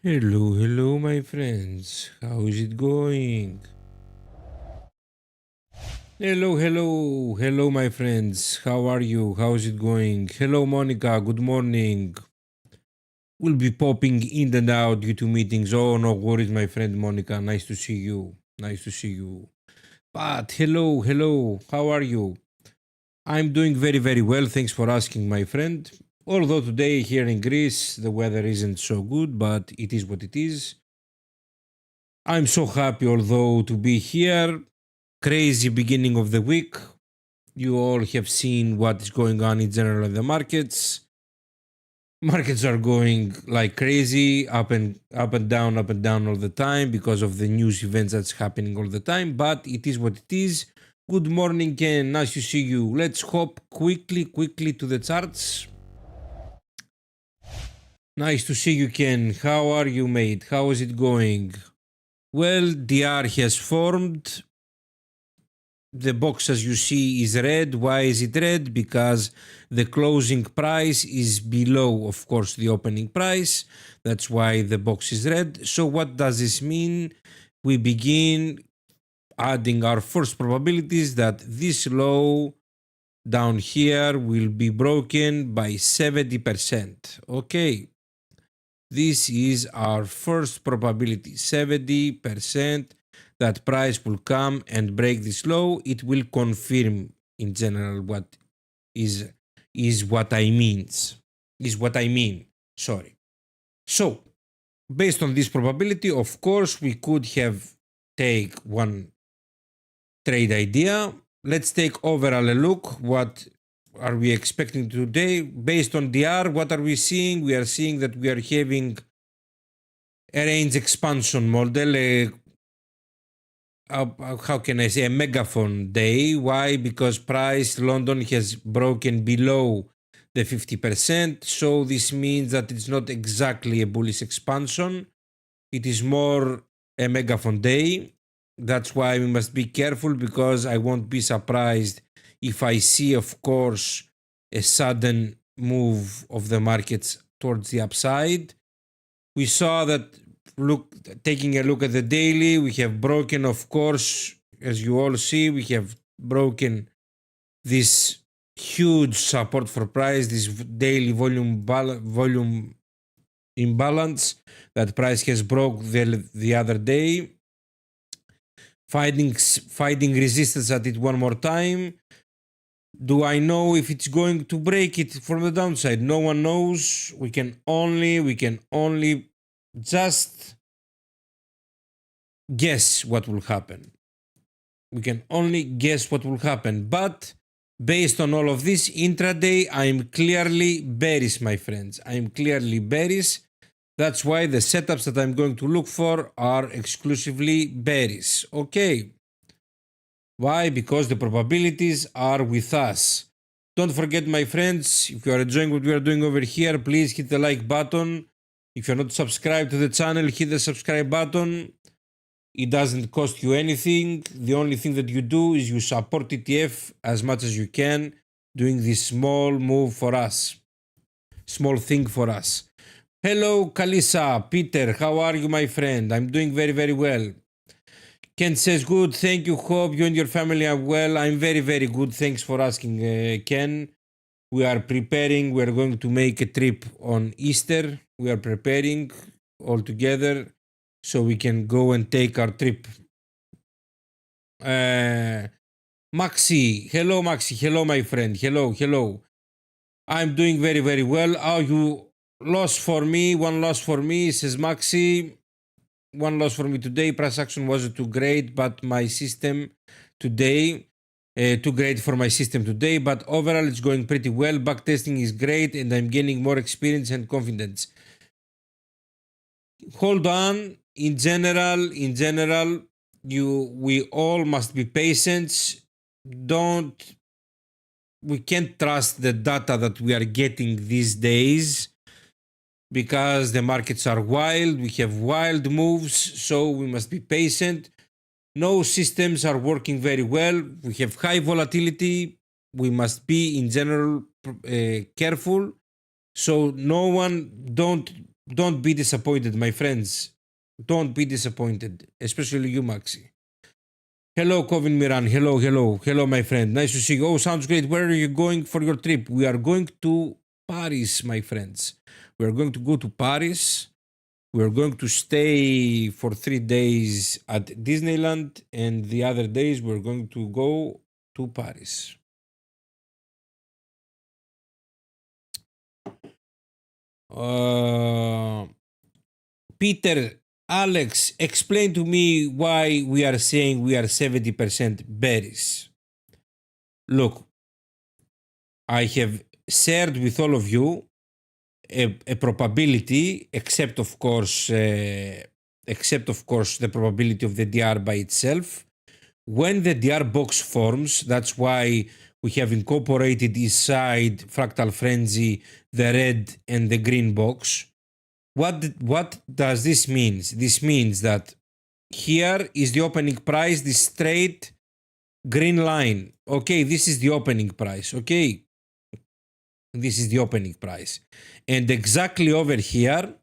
Hello, hello, my friends. How is it going? Hello, hello, hello, my friends. How are you? How is it going? Hello, Monica. Good morning. We'll be popping in and out due to meetings. Oh, no worries, my friend Monica. Nice to see you. Nice to see you. But hello, hello. How are you? I'm doing very, very well. Thanks for asking, my friend. Although today here in Greece the weather isn't so good, but it is what it is. I'm so happy, although, to be here. Crazy beginning of the week. You all have seen what is going on in general in the markets. Markets are going like crazy, up and down all the time because of the news events that's happening all the time. But it is what it is. Good morning, Ken. Nice to see you. Let's hop quickly to the charts. Nice to see you, Ken. How are you, mate? How is it going? Well, DR has formed. The box, as you see, is red. Why is it red? Because the closing price is below, of course, the opening price. That's why the box is red. So what does this mean? We begin adding our first probabilities that this low down here will be broken by 70%. Okay, this is our first probability, 70% that price will come and break this low. It will confirm in general what is is what I means is what I mean. Sorry. So based on this probability, of course, we could have take one trade idea. Let's take overall a look. What are we expecting today? Based on DR, what are we seeing? We are seeing that we are having a range expansion model, how can I say, a megaphone day. Why? Because price London has broken below the 50%. So this means that it's not exactly a bullish expansion. It is more a megaphone day. That's why we must be careful, because I won't be surprised if I see, of course, a sudden move of the markets towards the upside. We saw that, look, taking a look at the daily, we have broken, of course, as you all see, we have broken this huge support for price, this daily volume imbalance that price has broke the other day, fighting resistance at it one more time. Do I know if it's going to break it from the downside? No one knows. We can only just guess what will happen. We can only guess what will happen. But based on all of this, intraday, I'm clearly bearish, my friends. I'm clearly bearish. That's why the setups that I'm going to look for are exclusively bearish. Okay. Why? Because the probabilities are with us. Don't forget, my friends, if you are enjoying what we are doing over here, please hit the like button. If you're not subscribed to the channel, hit the subscribe button. It doesn't cost you anything. The only thing that you do is you support ETF as much as you can, doing this small move for us. Small thing for us. Hello, Kalisa. Peter, how are you, my friend? I'm doing very, very well. Ken says, good, thank you. Hope you and your family are well. I'm very, very good. Thanks for asking, Ken. We are preparing. We are going to make a trip on Easter. We are preparing all together so we can go and take our trip. Maxi, hello, Maxi. Hello, my friend. Hello, hello. I'm doing very, very well. Oh, you lost for me. One loss for me, says Maxi. One loss for me today. Price action wasn't too great, but my system today, too great for my system today. But overall, it's going pretty well. Backtesting is great, and I'm gaining more experience and confidence. Hold on. In general, we all must be patient. Don't We can't trust the data that we are getting these days, because the markets are wild. We have wild moves, so we must be patient. No systems are working very well. We have high volatility. We must be, in general, careful. So don't Don't be disappointed, my friends. Don't be disappointed, especially you, Maxi. Hello, Kovin Miran. Hello, my friend. Nice to see you. Oh, sounds great. Where are you going for your trip? We are going to Paris, my friends. We are going to go to Paris. We are going to stay for 3 days at Disneyland, and the other days we're going to go to Paris. Peter, Alex, explain to me why we are saying we are 70% bearish. Look, I have shared with all of you a probability, except of course the probability of the DR by itself. When the DR box forms, that's why we have incorporated inside Fractal Frenzy the red and the green box. What does this mean? This means that here is the opening price, this straight green line. Okay, this is the opening price. Okay, this is the opening price. And exactly over here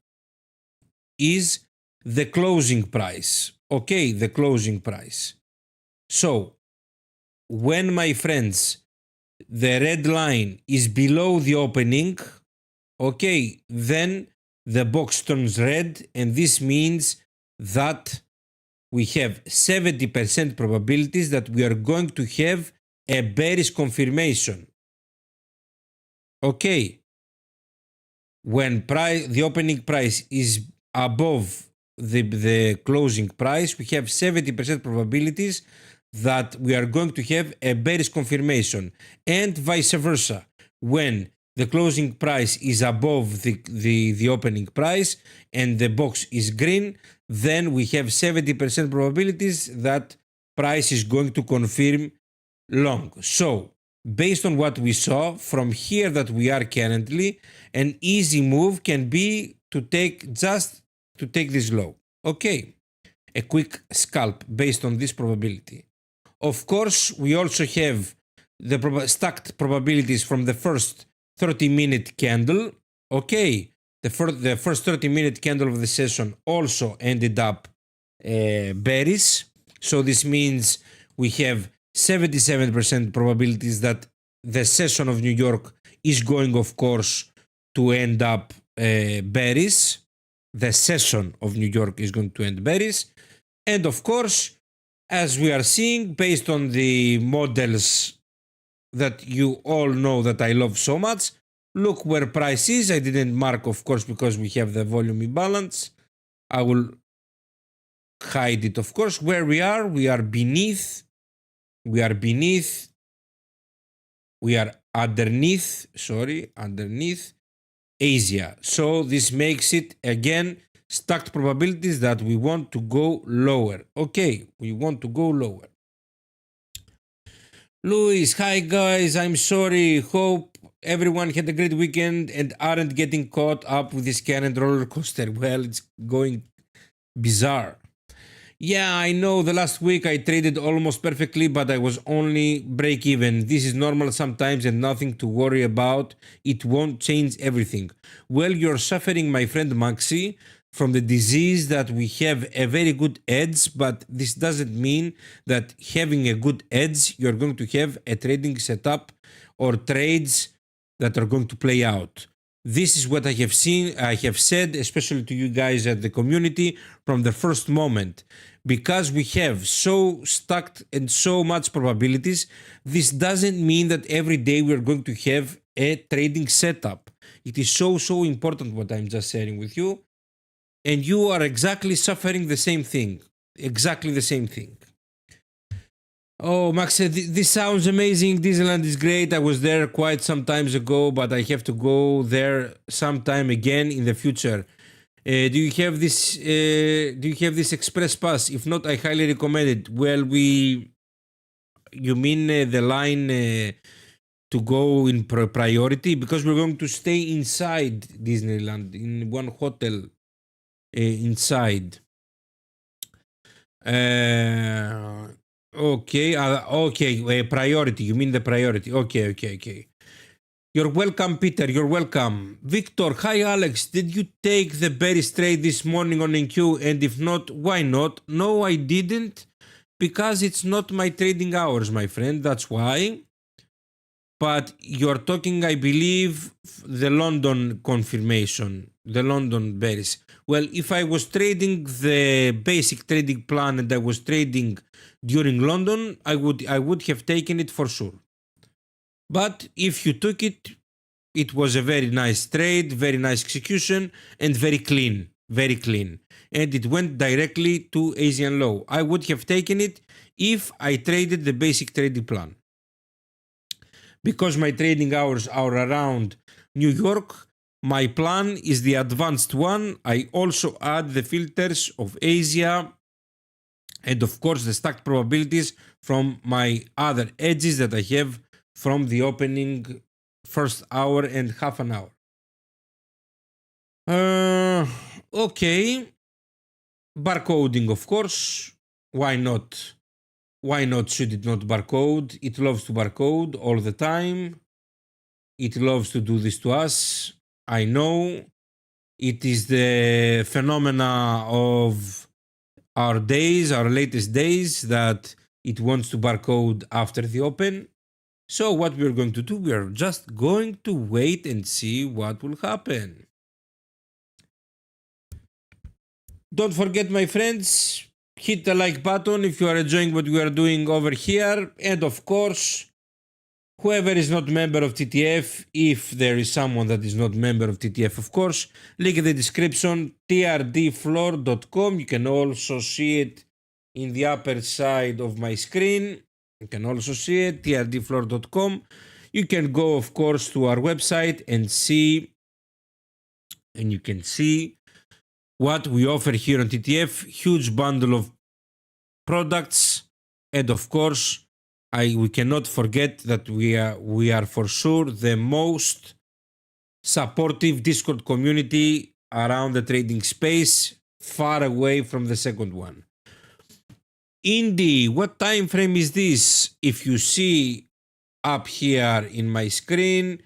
is the closing price. Okay, the closing price. So, when, my friends, the red line is below the opening, okay, then the box turns red, and this means that we have 70% probabilities that we are going to have a bearish confirmation. Okay, when the opening price is above the closing price, we have 70% probabilities that we are going to have a bearish confirmation, and vice versa. When the closing price is above the opening price and the box is green, then we have 70% probabilities that price is going to confirm long. So, based on what we saw from here that we are currently, an easy move can be to take this low. Okay, a quick scalp based on this probability. Of course, we also have the stacked probabilities from the first 30-minute candle. Okay, the first 30-minute candle of the session also ended up bearish. So this means we have 77% probabilities that the session of New York is going, of course, to end up bearish. The session of New York is going to end bearish. And of course, as we are seeing, based on the models that you all know that I love so much, look where price is. I didn't mark, of course, because we have the volume imbalance. I will hide it, of course. Where we are beneath. We are underneath Asia. So this makes it, again, stacked probabilities that we want to go lower. Okay, we want to go lower. Luis, hi guys, I'm sorry. Hope everyone had a great weekend and aren't getting caught up with this current roller coaster. Well, it's going bizarre. Yeah, I know the last week I traded almost perfectly, but I was only break even. This is normal sometimes and nothing to worry about. It won't change everything. Well, you're suffering, my friend Maxi, from the disease that we have a very good edge, but this doesn't mean that having a good edge, you're going to have a trading setup or trades that are going to play out. This is what I have said, especially to you guys at the community from the first moment. Because we have so stacked and so much probabilities, this doesn't mean that every day we're going to have a trading setup. It is so important what I'm just sharing with you. And you are exactly suffering the same thing. Exactly the same thing. Oh, Max said, this sounds amazing. Disneyland is great. I was there quite some times ago, but I have to go there sometime again in the future. Do you have this express pass? If not, I highly recommend it. Well, you mean the line to go in priority? Because we're going to stay inside Disneyland in one hotel inside. Okay, priority. You mean the priority? Okay. You're welcome, Peter. You're welcome. Victor, hi, Alex. Did you take the bearish trade this morning on NQ? And if not, why not? No, I didn't. Because it's not my trading hours, my friend. That's why. But you're talking, I believe, the London confirmation, the London bearish. Well, if I was trading the basic trading plan and I was trading during London, I would have taken it for sure. But if you took it, it was a very nice trade, very nice execution, and very clean, very clean. And it went directly to Asian low. I would have taken it if I traded the basic trading plan. Because my trading hours are around New York, my plan is the advanced one. I also add the filters of Asia and of course the stacked probabilities from my other edges that I have from the opening first hour and half an hour. Okay. Barcoding, of course. Why not? Why not should it not barcode? It loves to barcode all the time. It loves to do this to us. I know. It is the phenomena of our days, our latest days, that it wants to barcode after the open. So what we're going to do, we're just going to wait and see what will happen. Don't forget, my friends, hit the like button if you are enjoying what we are doing over here. And of course, whoever is not member of TTF, if there is someone that is not member of TTF, of course, link in the description, trdfloor.com. You can also see it in the upper side of my screen. You can also see it, trdfloor.com. You can go, of course, to our website and see, and you can see what we offer here on TTF. Huge bundle of products, and of course, we cannot forget that we are for sure the most supportive Discord community around the trading space, far away from the second one. Indy, what time frame is this? If you see up here in my screen,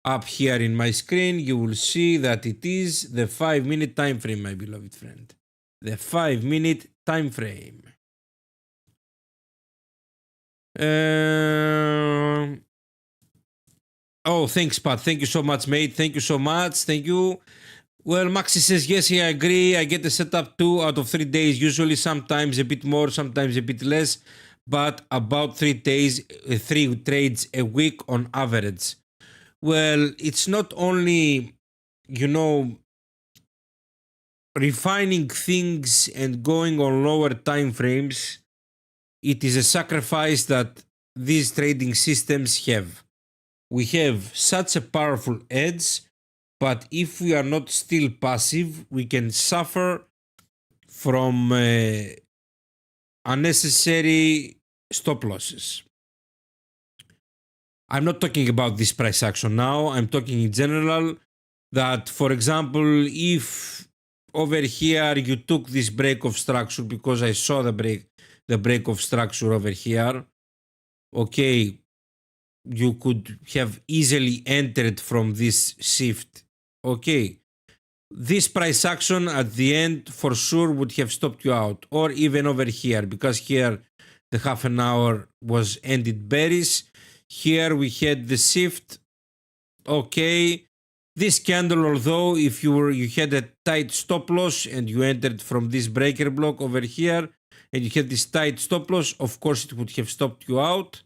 you will see that it is the 5-minute time frame, my beloved friend. The 5-minute time frame. Oh, thanks, Pat. Thank you so much, mate. Thank you so much. Thank you. Well, Maxi says, yes, I agree. I get a setup 2 out of 3 days, usually sometimes a bit more, sometimes a bit less, but about 3 days, 3 trades a week on average. Well, it's not only, refining things and going on lower time frames. It is a sacrifice that these trading systems have. We have such a powerful edge, but if we are not still passive, we can suffer from unnecessary stop losses. I'm not talking about this price action now. I'm talking in general that, for example, if over here you took this break of structure, because I saw the break of structure over here, okay, you could have easily entered from this shift. Okay, this price action at the end for sure would have stopped you out, or even over here, because here the half an hour was ended bearish. Here we had the shift. Okay, this candle, although if you had a tight stop loss and you entered from this breaker block over here and you had this tight stop loss, of course it would have stopped you out.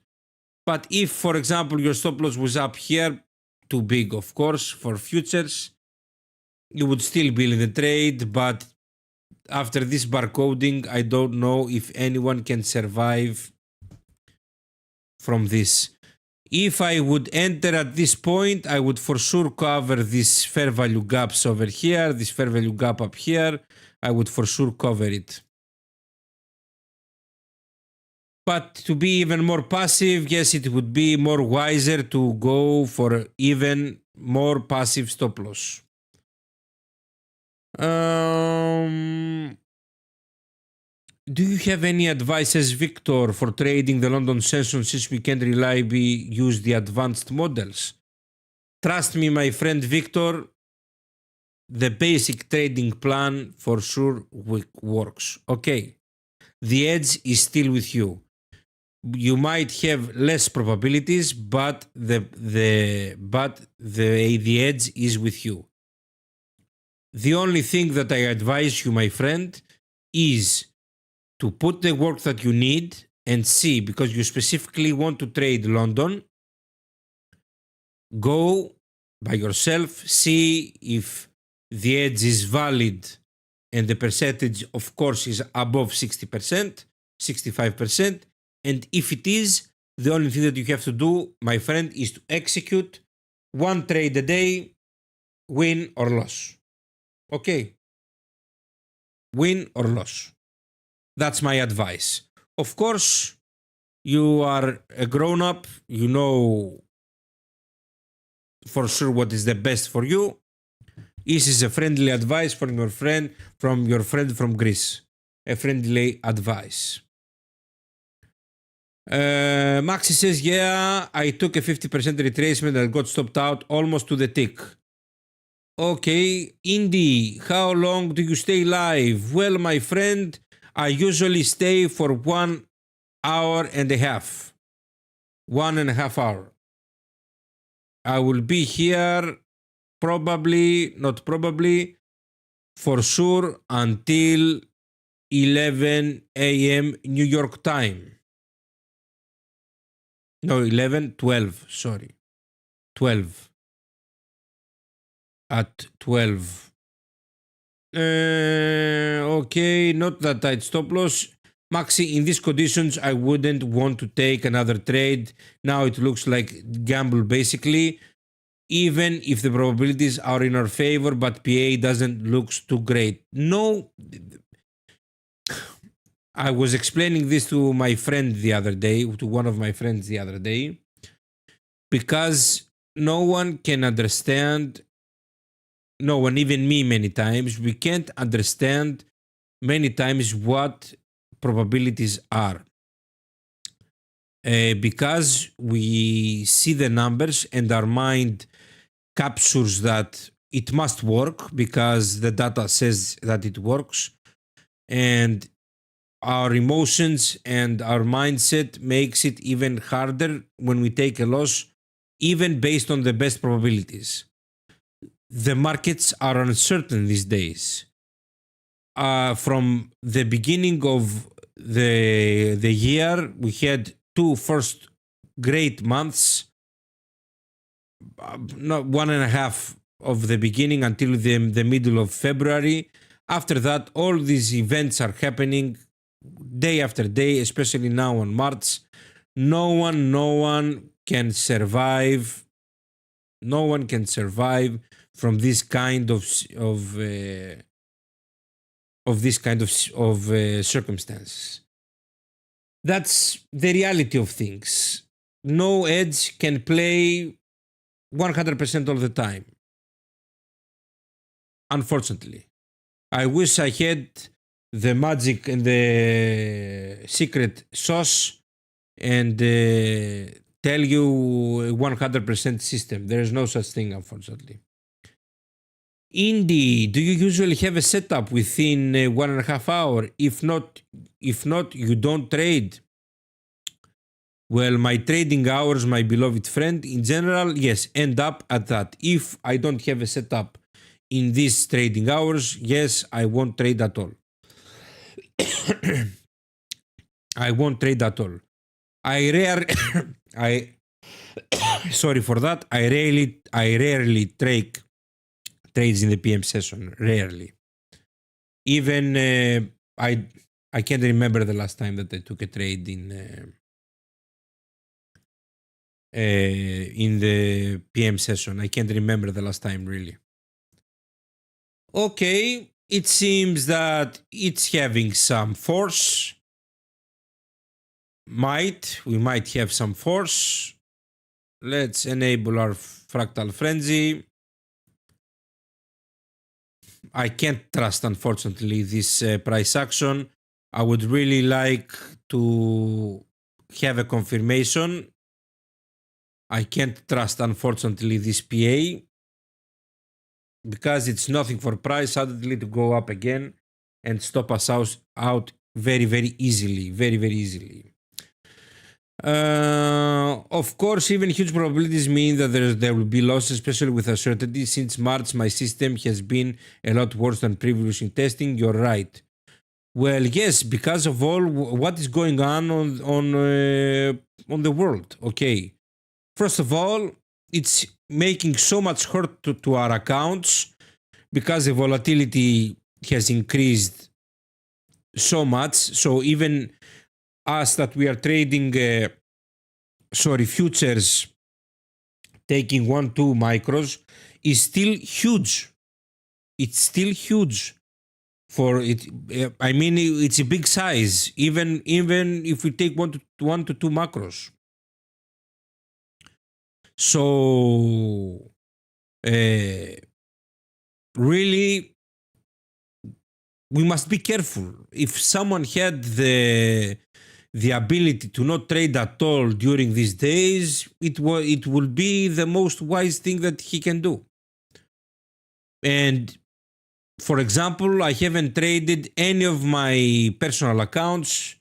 But if, for example, your stop loss was up here, too big, of course, for futures, you would still be in the trade. But after this barcoding, I don't know if anyone can survive from this. If I would enter at this point, I would for sure cover this fair value gaps over here, this fair value gap up here. I would for sure cover it. But to be even more passive, yes, it would be more wiser to go for even more passive stop loss. Do you have any advices, Victor, for trading the London session, since we can't reliably use the advanced models? Trust me, my friend Victor, the basic trading plan for sure works. Okay, the edge is still with you. You might have less probabilities, but the edge is with you. The only thing that I advise you, my friend, is to put the work that you need and see, because you specifically want to trade London. Go by yourself, see if the edge is valid, and the percentage, of course, is above 60%, 65%. And if it is, the only thing that you have to do, my friend, is to execute one trade a day, win or loss. Okay? Win or loss. That's my advice. Of course, you are a grown up, you know for sure what is the best for you. This is a friendly advice from your friend from Greece. A friendly advice. Maxi says, yeah, I took a 50% retracement and got stopped out almost to the tick. Okay, Indy, how long do you stay live? Well, my friend, I usually stay for 1 hour and a half. 1.5 hours. I will be here for sure until 11 a.m. New York time. No, 12, sorry. 12. At 12. Okay, not that tight stop loss. Maxi, in these conditions, I wouldn't want to take another trade. Now it looks like gamble basically. Even if the probabilities are in our favor, but PA doesn't look too great. No, I was explaining this to my friend the other day, to one of my friends the other day, because no one can understand, no one, even me many times, we can't understand many times what probabilities are. Because we see the numbers and our mind captures that it must work because the data says that it works, and our emotions and our mindset makes it even harder when we take a loss, even based on the best probabilities. The markets are uncertain these days. From the beginning of the year, we had two first great months, not 1.5 of the beginning until the middle of February. After that, all these events are happening day after day, especially now on March. No one can survive. No one can survive from this kind of circumstances. That's the reality of things. No edge can play 100% all the time. Unfortunately, I wish I had the magic and the secret sauce and tell you 100% system. There is no such thing, unfortunately. Indy, do you usually have a setup within 1.5 hours? If not, you don't trade. Well, my trading hours, my beloved friend, in general, yes, end up at that. If I don't have a setup in these trading hours, yes, I won't trade at all. I won't trade at all. Sorry for that. I rarely trade trades in the PM session. Rarely. Even I can't remember the last time that I took a trade in the PM session. I can't remember the last time, really. Okay, it seems that it's having some force. We might have some force. Let's enable our fractal frenzy. I can't trust, unfortunately, this price action. I would really like to have a confirmation I can't trust, unfortunately, this PA because it's nothing for price suddenly to go up again and stop us out very, very easily. Very, very easily. Of course, even huge probabilities mean that there will be losses, especially with uncertainty. Since March, my system has been a lot worse than previously testing. You're right. Well, yes, because of all what is going on the world. Okay, first of all, it's making so much hurt to our accounts because the volatility has increased so much. So even us that we are trading, futures taking 1-2 micros is still huge. It's still huge for it. I mean, it's a big size. Even if we take one to two macros. So really, we must be careful. If someone had the ability to not trade at all during these days, it will be the most wise thing that he can do. And for example, I haven't traded any of my personal accounts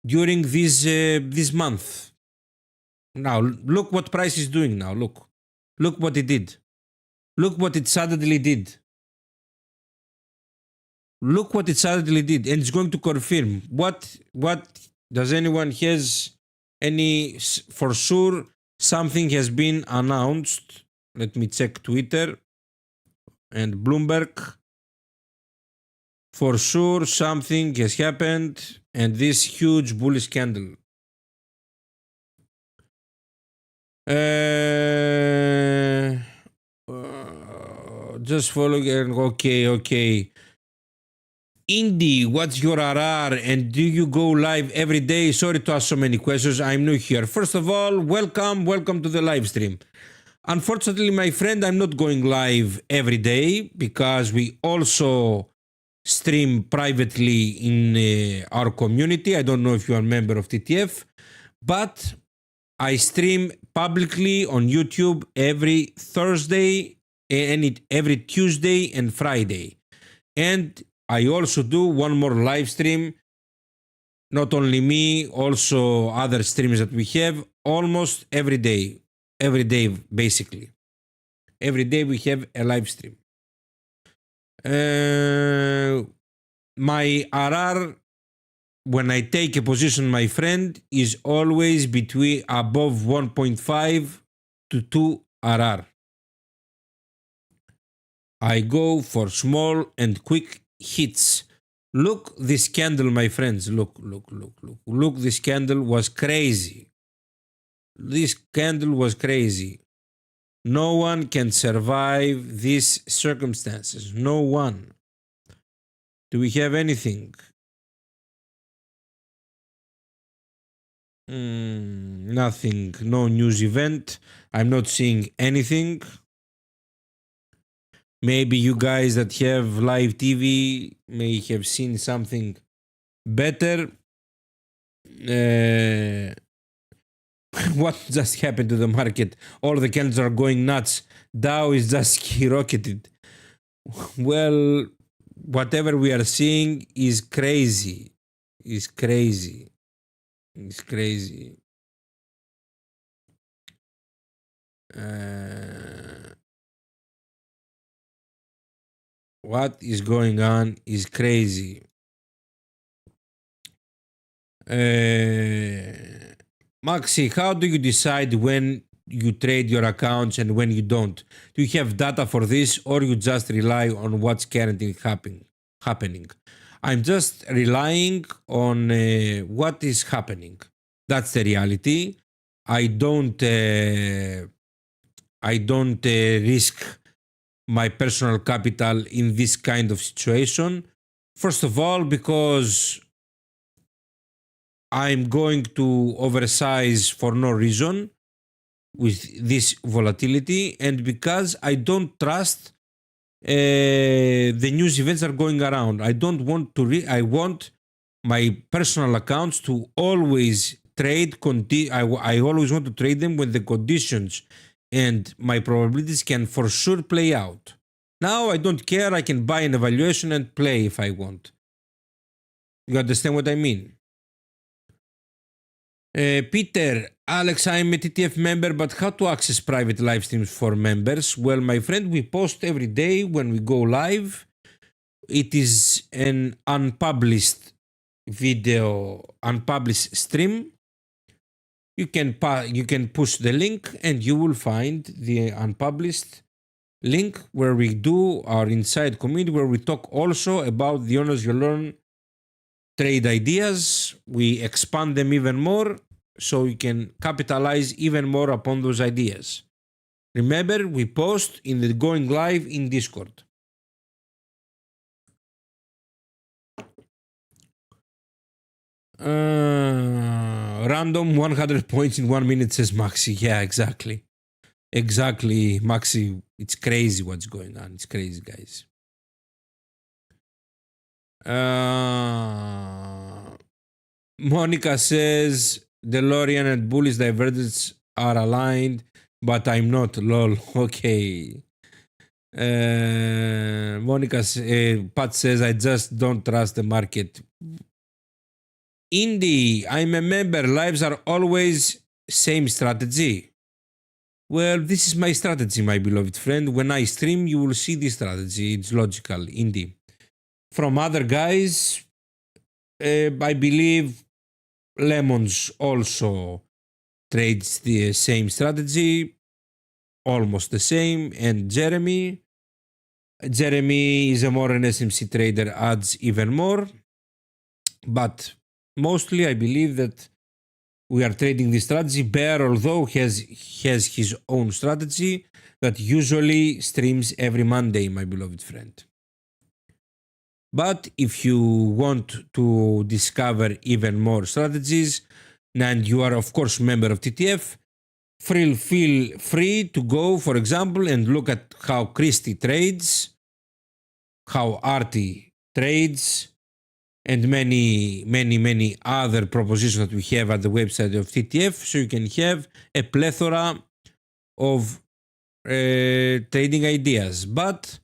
during this month. Now look what price is doing now. Look what it did. Look what it suddenly did. Look what it suddenly did, and it's going to confirm. What does anyone has any for sure? Something has been announced. Let me check Twitter and Bloomberg. For sure, something has happened, and this huge bullish candle. Just following. Okay. Indy, what's your RR and do you go live every day? Sorry to ask so many questions. I'm new here. First of all, welcome to the live stream. Unfortunately, my friend, I'm not going live every day because we also stream privately in our community. I don't know if you are a member of TTF, but I stream publicly on YouTube every Thursday and every Tuesday and Friday. And I also do one more live stream. Not only me, also other streams that we have almost every day. Every day, basically. Every day we have a live stream. My RR, when I take a position, my friend, is always between above 1.5 to 2 RR. I go for small and quick hits. Look this candle, my friends. Look. This candle was crazy. This candle was crazy. No one can survive these circumstances. No one. Do we have anything? Nothing. No news event. I'm not seeing anything. Maybe you guys that have live TV may have seen something better. What just happened to the market? All the candles are going nuts. Dow is just skyrocketed. Well, whatever we are seeing is crazy. It's crazy. What is going on is crazy. Maxi, how do you decide when you trade your accounts and when you don't? Do you have data for this or you just rely on what's currently happening? I'm just relying on what is happening. That's the reality. I don't risk my personal capital in this kind of situation. First of all, because I'm going to oversize for no reason with this volatility, and because I don't trust the news events are going around. I don't want to. I want my personal accounts to always trade I always want to trade them when the conditions and my probabilities can for sure play out. Now I don't care, I can buy an evaluation and play if I want. You understand what I mean? Peter, Alex, I'm a TTF member, but how to access private live streams for members? Well, my friend, we post every day when we go live. It is an unpublished video, unpublished stream. You can push the link and you will find the unpublished link where we do our inside community, where we talk also about the Honors You Learn trade ideas. We expand them even more so you can capitalize even more upon those ideas. Remember, we post in the going live in Discord. Random 100 points in 1 minute, says Maxi. Yeah, exactly. Exactly, Maxi. It's crazy what's going on. It's crazy, guys. Monica says DeLorean and Bullish divergence are aligned, but I'm not. Lol. Okay. Monica, Pat says I just don't trust the market. Indy, I'm a member. Lives are always same strategy. Well, this is my strategy, my beloved friend. When I stream, you will see this strategy. It's logical, Indy. From other guys, I believe Lemons also trades the same strategy, almost the same. And Jeremy is a more an SMC trader, adds even more. But mostly I believe that we are trading this strategy. Bear, although has his own strategy that usually streams every Monday, my beloved friend. But if you want to discover even more strategies, and you are of course member of TTF, feel free to go, for example, and look at how Christie trades, how Artie trades, and many other propositions that we have at the website of TTF, so you can have a plethora of trading ideas. But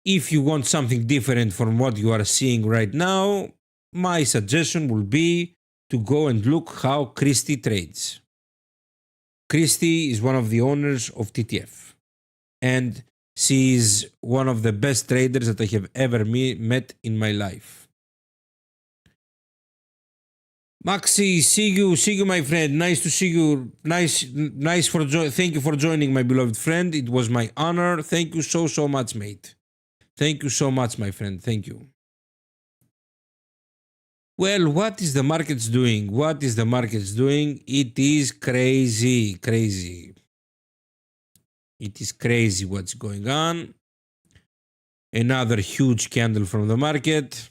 if you want something different from what you are seeing right now, my suggestion will be to go and look how Christie trades. Christie is one of the owners of TTF, and she is one of the best traders that I have ever met in my life. Maxi, see you, my friend. Nice to see you. Nice for thank you for joining, my beloved friend. It was my honor. Thank you so much, mate. Thank you so much, my friend. Thank you. Well, what is the markets doing? What is the markets doing? It is crazy. It is crazy what's going on. Another huge candle from the market.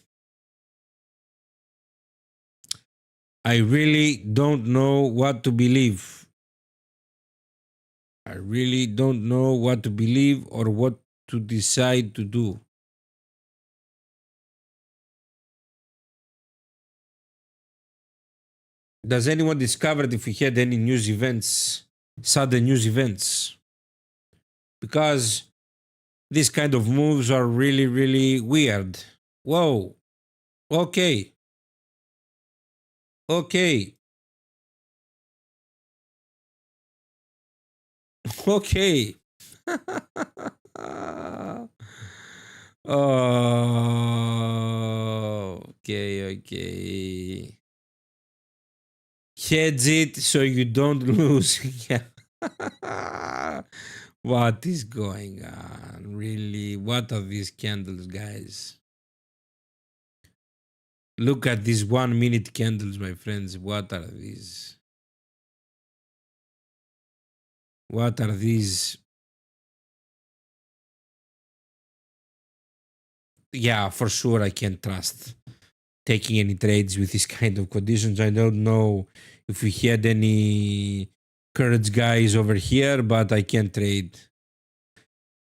I really don't know what to believe. I really don't know what to believe or what to decide to do. Does anyone discover if we had any news events, sudden news events? Because these kind of moves are really weird. Whoa. Okay. Okay. Okay. Oh, okay. Hedge it so you don't lose. Yeah. What is going on? Really? What are these candles, guys? Look at these 1 minute candles, my friends. What are these? What are these? Yeah, for sure I can't trust taking any trades with this kind of conditions. I don't know if we had any courage guys over here, but I can't trade.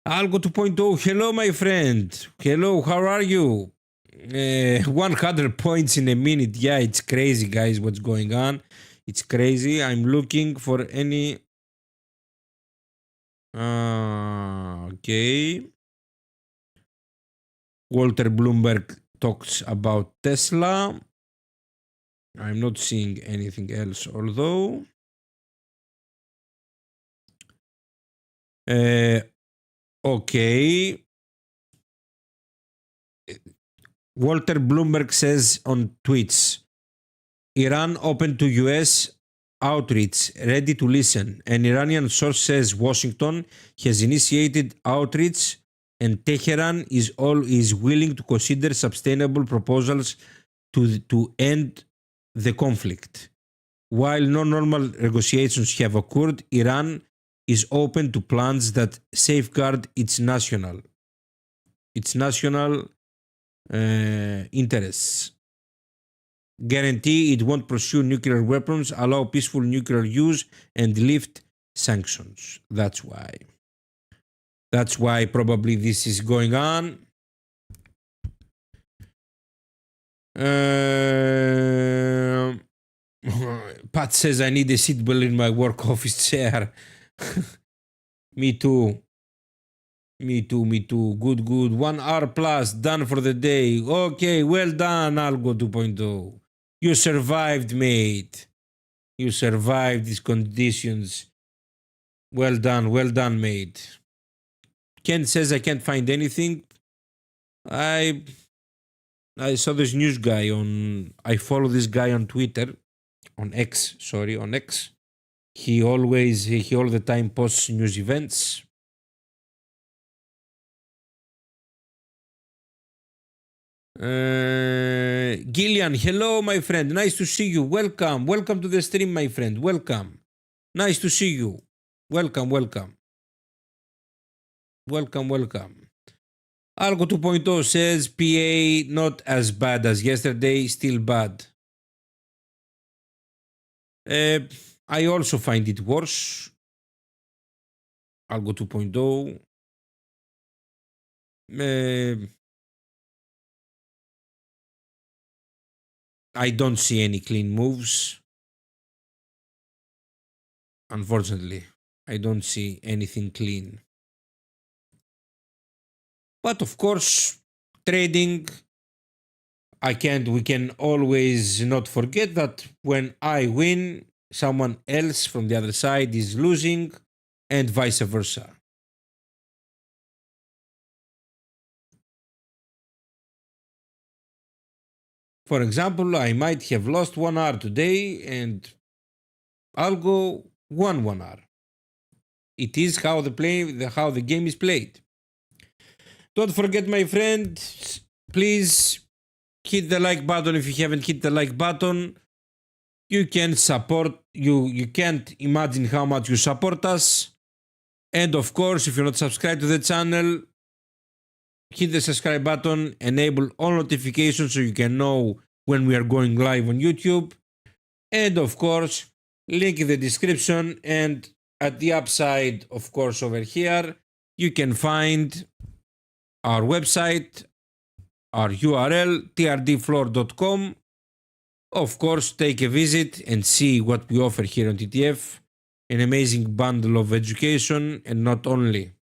Algo 2.0, hello my friend. Hello, how are you? 100 points in a minute. Yeah, it's crazy, guys. What's going on? It's crazy. I'm looking for any. Okay. Walter Bloomberg talks about Tesla. I'm not seeing anything else, although. Okay. Walter Bloomberg says on tweets, Iran open to US outreach, ready to listen. An Iranian source says Washington has initiated outreach and Tehran is willing to consider sustainable proposals to end the conflict. While no normal negotiations have occurred, Iran is open to plans that safeguard its national interests, guarantee it won't pursue nuclear weapons, allow peaceful nuclear use, and lift sanctions. That's why. That's why probably this is going on. Pat says I need a seatbelt in my work office chair. Me too. Me too. Good. 1 hour plus, done for the day. Okay, well done, Algo 2.0. You survived, mate. You survived these conditions. Well done, mate. Ken says I can't find anything. I saw this news guy I follow this guy on Twitter. On X. He all the time posts news events. Gillian, hello, my friend. Nice to see you. Welcome to the stream, my friend. Welcome. Nice to see you. Welcome. Algo 2.0 says PA not as bad as yesterday, still bad. I also find it worse. Algo 2.0. I don't see any clean moves. Unfortunately, I don't see anything clean. But of course, trading, we can always not forget that when I win, someone else from the other side is losing, and vice versa. For example, I might have lost 1 hour today and Algo won 1 hour. It is how the game is played. Don't forget, my friend, please hit the like button if you haven't hit the like button. You can support, you can't imagine how much you support us. And of course, if you're not subscribed to the channel, hit the subscribe button, enable all notifications so you can know when we are going live on YouTube. And of course, link in the description, and at the upside, of course, over here, you can find our website, our URL, trdfloor.com. Of course, take a visit and see what we offer here on TTF, an amazing bundle of education, and not only.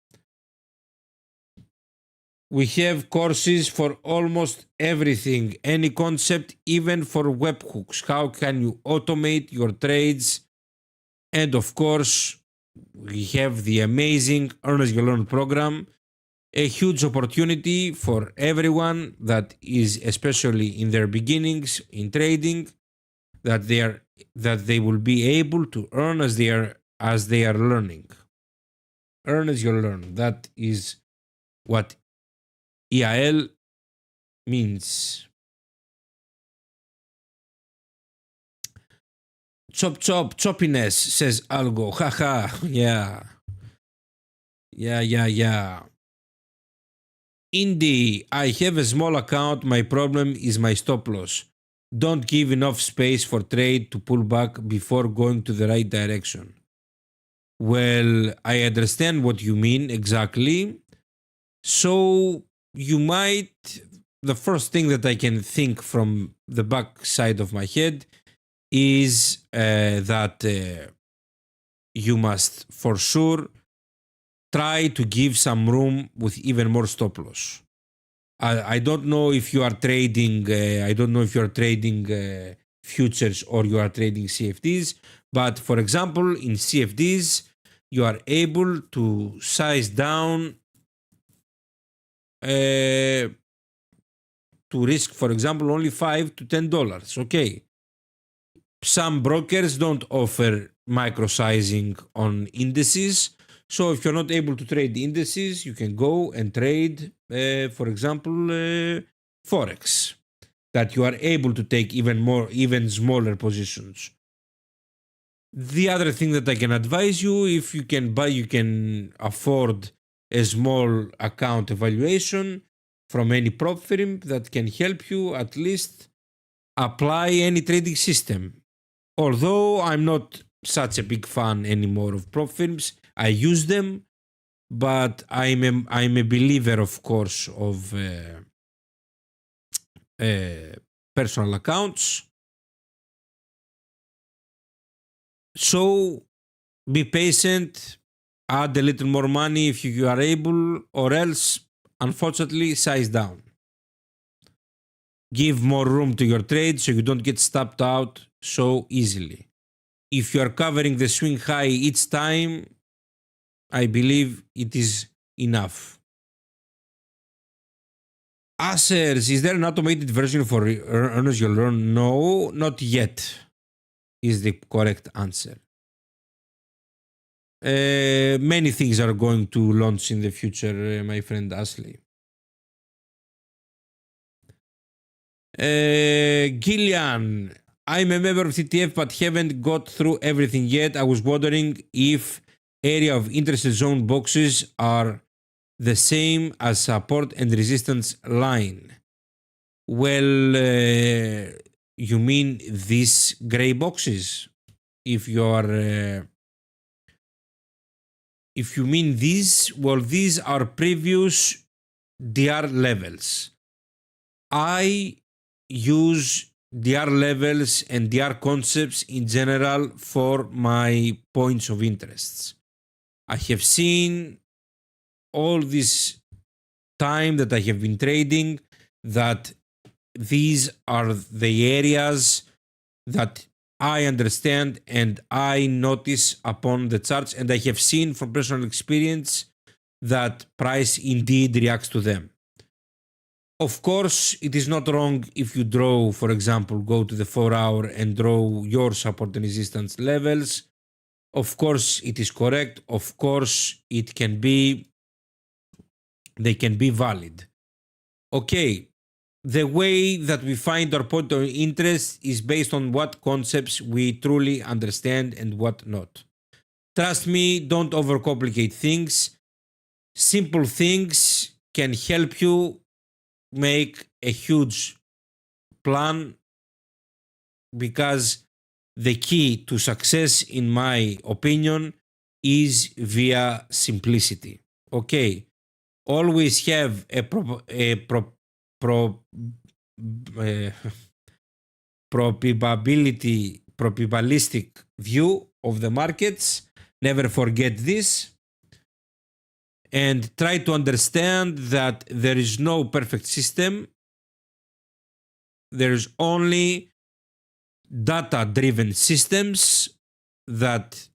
We have courses for almost everything, any concept, even for webhooks. How can you automate your trades? And of course, we have the amazing Earn As You Learn program, a huge opportunity for everyone that is especially in their beginnings in trading, that they will be able to earn as they are learning. Earn as you learn. That is what EIL means. Choppiness, says Algo. Haha, yeah. Indie, I have a small account. My problem is my stop loss. Don't give enough space for trade to pull back before going to the right direction. Well, I understand what you mean exactly. So you might, the first thing that I can think from the back side of my head is that you must for sure try to give some room with even more stop loss. I don't know if you are trading. I don't know if you are trading futures or you are trading CFDs. But for example, in CFDs, you are able to size down to risk, for example, only $5 to $10. Okay. Some brokers don't offer micro sizing on indices. So if you're not able to trade indices, you can go and trade, for example, Forex, that you are able to take even smaller positions. The other thing that I can advise you, if you can afford a small account evaluation from any prop firm that can help you at least apply any trading system. Although I'm not such a big fan anymore of prop firms, I use them, but I'm a believer, of course, of personal accounts. So be patient, add a little more money if you are able, or else, unfortunately, size down. Give more room to your trade so you don't get stopped out so easily. If you are covering the swing high each time, I believe it is enough. Assers, is there an automated version for earners you'll learn? No, not yet, is the correct answer. Many things are going to launch in the future, my friend Ashley. Gillian, I'm a member of TTF but haven't got through everything yet. I was wondering if area of interest zone boxes are the same as support and resistance line. Well, you mean these gray boxes? If you mean these, well, these are previous DR levels. I use DR levels and DR concepts in general for my points of interests. I have seen all this time that I have been trading that these are the areas that I understand and I notice upon the charts, and I have seen from personal experience that price indeed reacts to them. Of course, it is not wrong if you draw, for example, go to the 4-hour and draw your support and resistance levels. Of course, it is correct. Of course, they can be valid. Okay, the way that we find our point of interest is based on what concepts we truly understand and what not. Trust me, don't overcomplicate things. Simple things can help you make a huge plan, because the key to success, in my opinion, is via simplicity. Okay, always have a probabilistic view of the markets. Never forget this. And try to understand that there is no perfect system. There's only data-driven systems that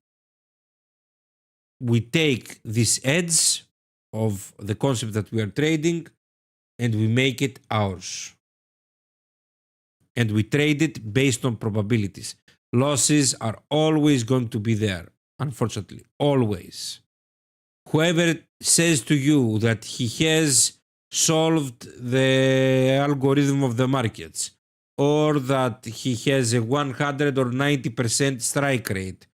we take this edge of the concept that we are trading and we make it ours. And we trade it based on probabilities. Losses are always going to be there, unfortunately, always. Whoever says to you that he has solved the algorithm of the markets, or that he has a 100 or 90% strike rate,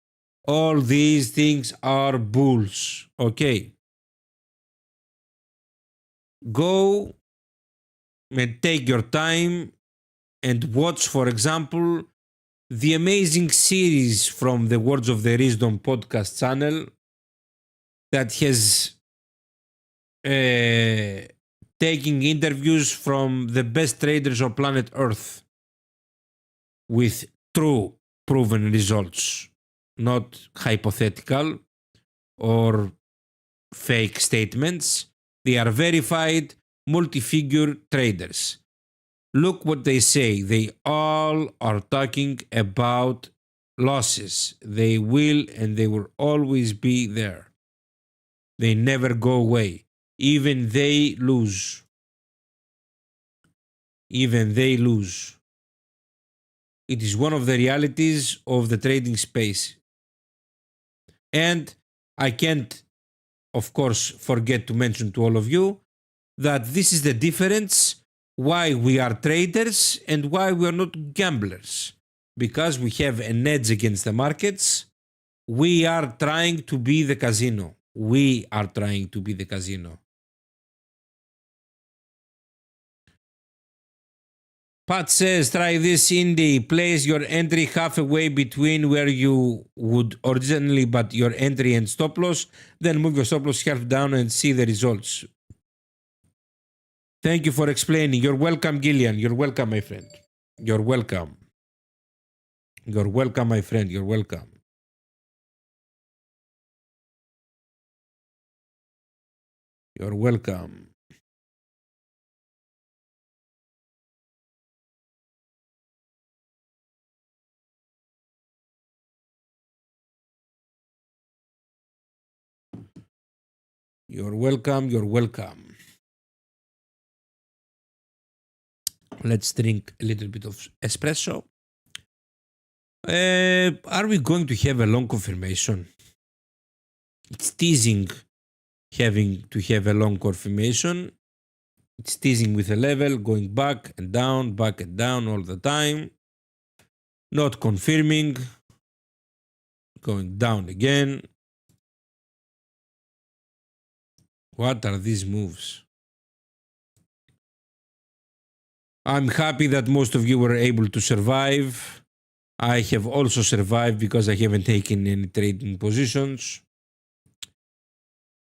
all these things are bulls. Okay. Go and take your time and watch, for example, the amazing series from the Words of the Wisdom podcast channel that has taking interviews from the best traders on planet Earth with true proven results, not hypothetical or fake statements. They are verified multi-figure traders. Look what they say. They all are talking about losses. They will and they will always be there. They never go away. Even they lose. Even they lose. It is one of the realities of the trading space. And I can't, of course, forget to mention to all of you that this is the difference why we are traders and why we are not gamblers. Because we have an edge against the markets, we are trying to be the casino. We are trying to be the casino. Pat says, try this, Indy. Place your entry halfway between where you would originally but your entry and stop loss. Then move your stop loss half down and see the results. Thank you for explaining. You're welcome, Gillian. You're welcome, my friend. You're welcome. You're welcome, my friend. You're welcome. You're welcome. You're welcome. You're welcome. Let's drink a little bit of espresso. Are we going to have a long confirmation? It's teasing having to have a long confirmation. It's teasing with a level, going back and down all the time. Not confirming. Going down again. What are these moves? I'm happy that most of you were able to survive. I have also survived because I haven't taken any trading positions.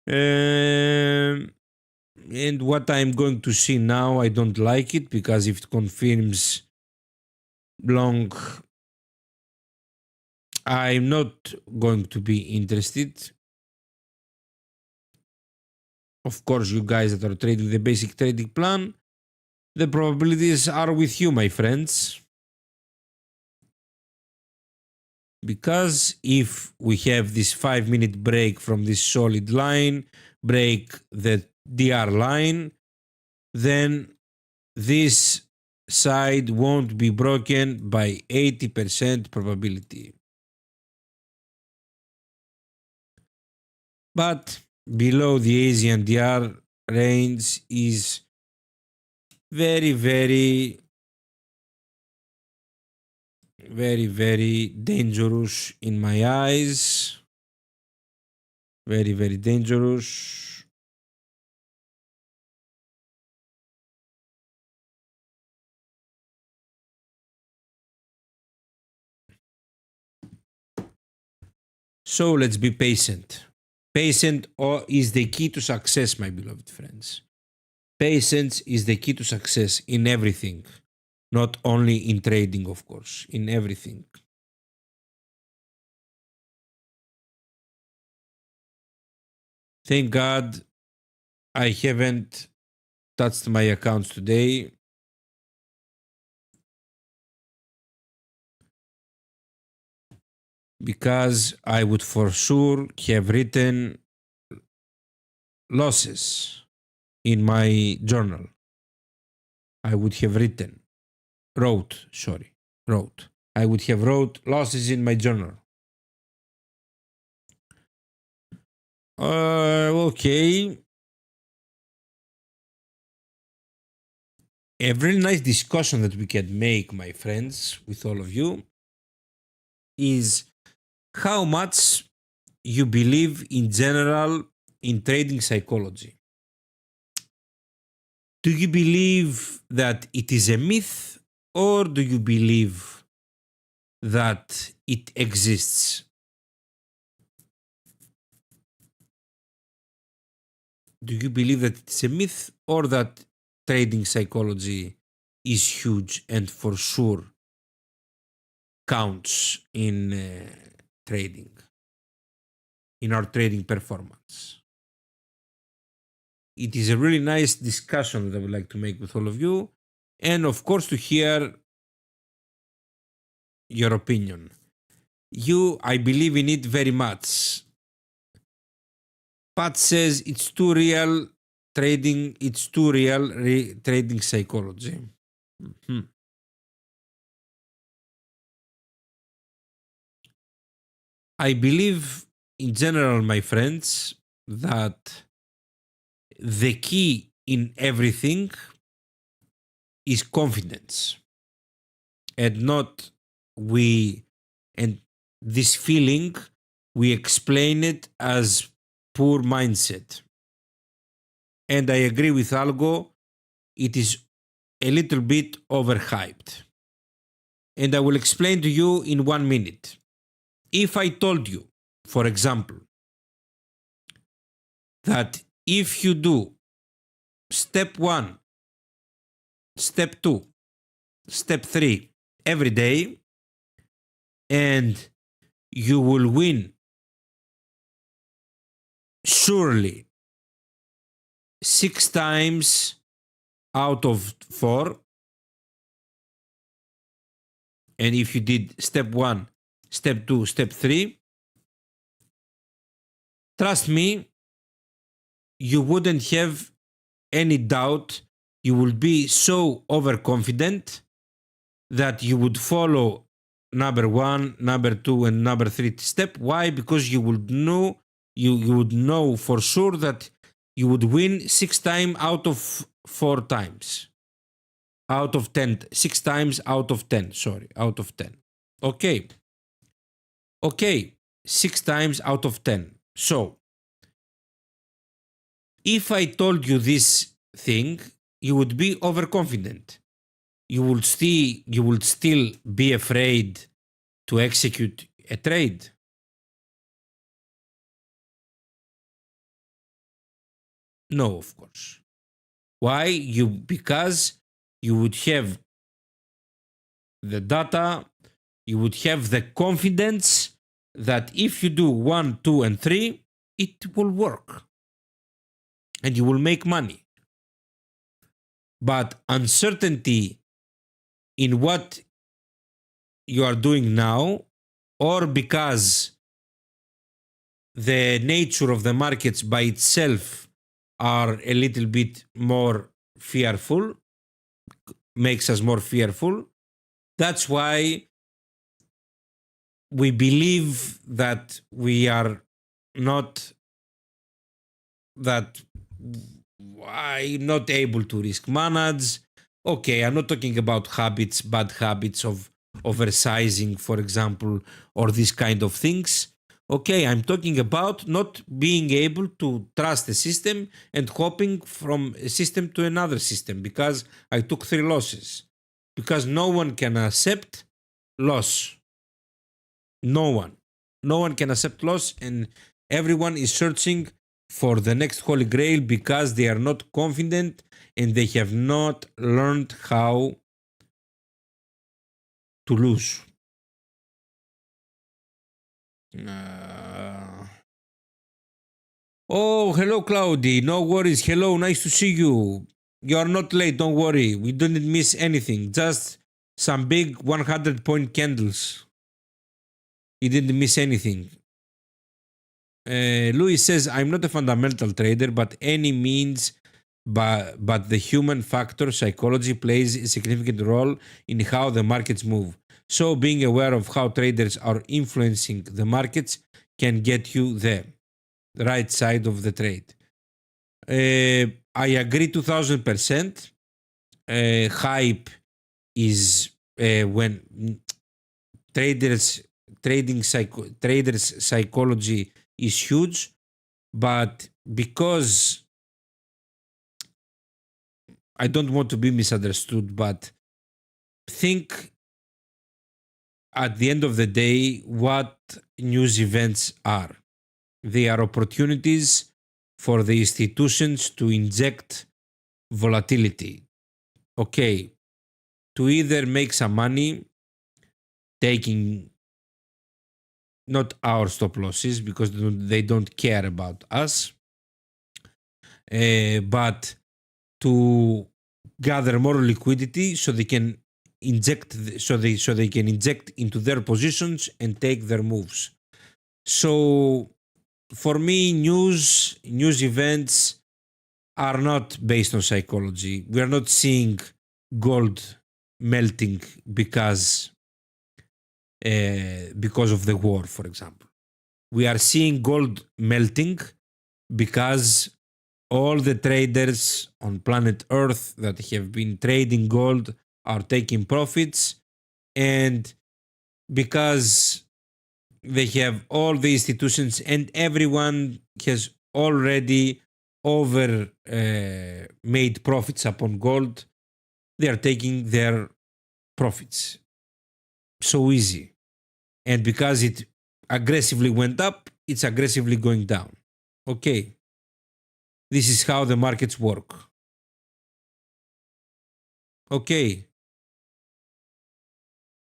And what I'm going to see now, I don't like it because if it confirms long, I'm not going to be interested. Of course, you guys that are trading the basic trading plan, the probabilities are with you, my friends. Because if we have this 5-minute break from this solid line, break the DR line, then this side won't be broken by 80% probability. But below the Asian DR range is very, very dangerous in my eyes. Very, very dangerous. So let's be patient. Patient is the key to success, my beloved friends. Patience is the key to success in everything. Not only in trading, of course, in everything. Thank God I haven't touched my accounts today. Because I would for sure have written losses in my journal. I would have wrote. I would have wrote losses in my journal. Okay. A very nice discussion that we can make, my friends, with all of you is how much you believe in general in trading psychology. Do you believe that it is a myth or do you believe that it exists? do you believe that it's a myth or that trading psychology is huge and for sure counts in trading, in our trading performance? It is a really nice discussion that I would like to make with all of you, and of course to hear your opinion. I believe in it very much. Pat says it's too real trading, it's too real trading psychology. Mm-hmm. I believe in general, my friends, that the key in everything is confidence, and not and this feeling, we explain it as poor mindset. And I agree with Algo, it is a little bit overhyped. And I will explain to you in 1 minute. If I told you, for example, that if you do step 1, step 2, step 3 every day, and you will win surely 6 times out of 4. And if you did step 1, step 2, step 3, trust me, you wouldn't have any doubt. You will be so overconfident that you would follow number 1, number 2, and number 3 step. Why? Because you would know, you would know for sure that you would win 6 times out of 4 times. Out of 10, 6 times out of 10, sorry, out of 10. Okay. Okay, 6 times out of 10. So, if I told you this thing, you would be overconfident. You would still be afraid to execute a trade. No, of course. Why? Because you would have the data, you would have the confidence that if you do 1, 2, and 3, it will work. And you will make money. But uncertainty in what you are doing now, or because the nature of the markets by itself are a little bit more fearful, makes us more fearful. That's why we believe that we are not, that I'm not able to risk manage. Okay, I'm not talking about habits, bad habits of oversizing, for example, or these kind of things. Okay, I'm talking about not being able to trust the system and hopping from a system to another system because I took 3 losses. Because no one can accept loss. No one. No one can accept loss, and everyone is searching for the next holy grail because they are not confident and they have not learned how to lose. Oh, hello, Cloudy. No worries. Hello, nice to see you. You are not late. Don't worry. We didn't miss anything. Just some big 100-point candles. You didn't miss anything. Louis says, I'm not a fundamental trader, but any means, but the human factor, psychology, plays a significant role in how the markets move. So being aware of how traders are influencing the markets can get you the right side of the trade. I agree 2000%. Hype is when traders psychology is huge, but because I don't want to be misunderstood, but think at the end of the day what news events are. They are opportunities for the institutions to inject volatility. Okay, to either make some money taking not our stop losses because they don't care about us, but to gather more liquidity so they can inject into their positions and take their moves. So for me, news events are not based on psychology. We are not seeing gold melting because of the war, for example. We are seeing gold melting because all the traders on planet Earth that have been trading gold are taking profits, and because they have all the institutions and everyone has already over made profits upon gold, they are taking their profits. So easy. And because it aggressively went up, it's aggressively going down. Okay. This is how the markets work. Okay.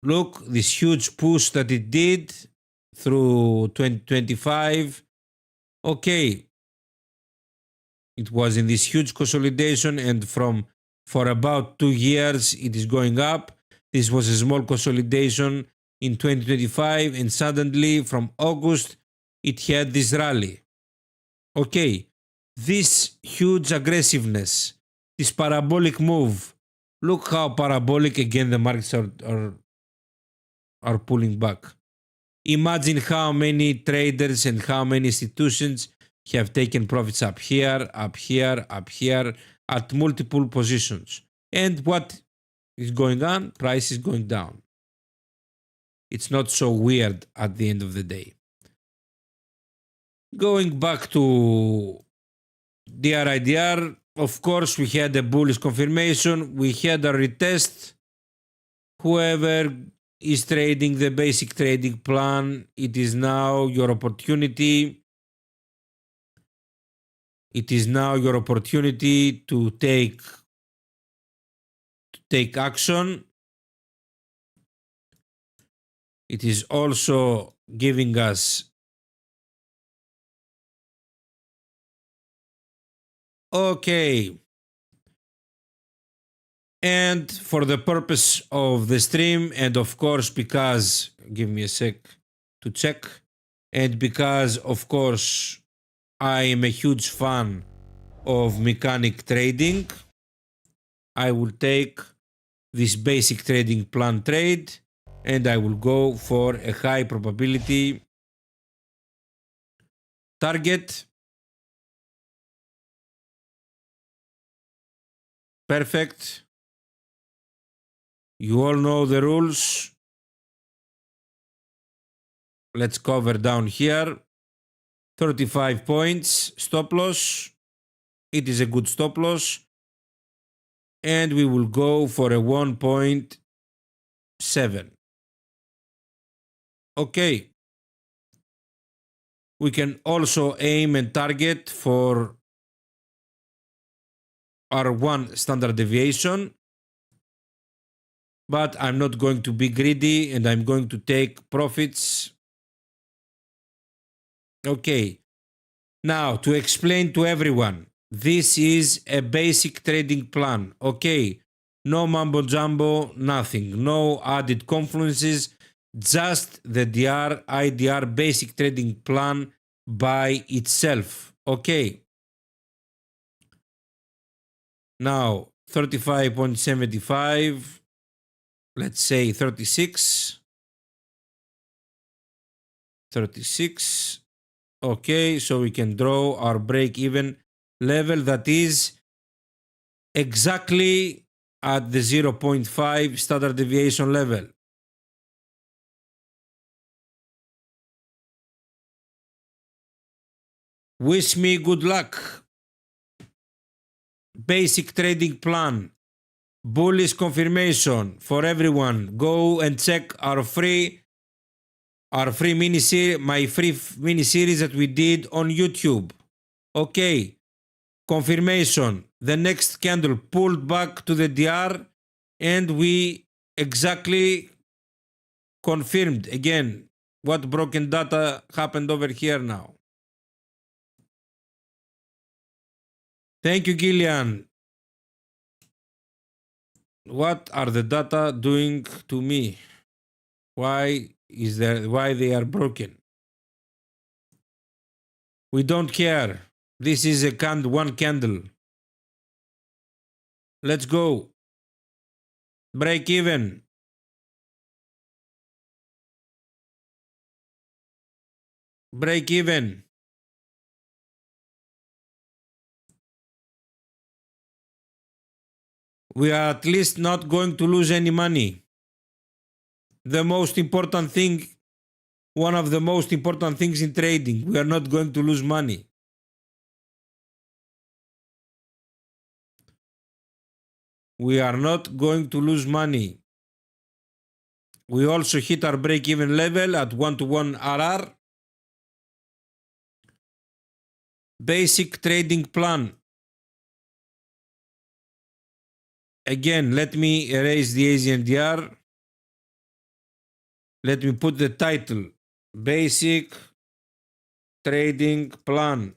Look, this huge push that it did through 2025. Okay. It was in this huge consolidation, and for about 2 years it is going up. This was a small consolidation in 2025, and suddenly from August it had this rally. Okay, this huge aggressiveness, this parabolic move, look how parabolic again the markets are pulling back. Imagine how many traders and how many institutions have taken profits up here, up here, up here, at multiple positions. And what is going on? Price is going down. It's not so weird at the end of the day. Going back to DRIDR, of course, we had a bullish confirmation. We had a retest. Whoever is trading the basic trading plan, it is now your opportunity. It is now your opportunity to take action. It is also giving us okay. And for the purpose of the stream, and of course because, give me a sec to check, and because of course I am a huge fan of mechanic trading, I will take this basic trading plan trade and I will go for a high probability target. Perfect. You all know the rules. Let's cover down here. 35 points stop loss. It is a good stop loss. And we will go for a 1.7. Okay. We can also aim and target for R1 standard deviation. But I'm not going to be greedy and I'm going to take profits. Okay. Now, to explain to everyone, this is a basic trading plan. Okay. No mumbo jumbo, nothing. No added confluences. Just the DRIDR basic trading plan by itself. Okay. Now, 35.75. Let's say 36. 36. Okay, so we can draw our break-even level that is exactly at the 0.5 standard deviation level. Wish me good luck. Basic trading plan. Bullish confirmation for everyone. Go and check our free mini series, my free mini series that we did on YouTube. Okay, confirmation. The next candle pulled back to the DR and we exactly confirmed again what broken data happened over here now. Thank you, Gillian. What are the data doing to me? Why they are broken? We don't care. This is a one candle. Let's go. Break even. Break even. We are at least not going to lose any money. The most important thing, one of the most important things in trading, we are not going to lose money. We are not going to lose money. We also hit our break-even level at 1-to-1 RR. Basic trading plan. Again, let me erase the AZNDR. Let me put the title. Basic trading plan.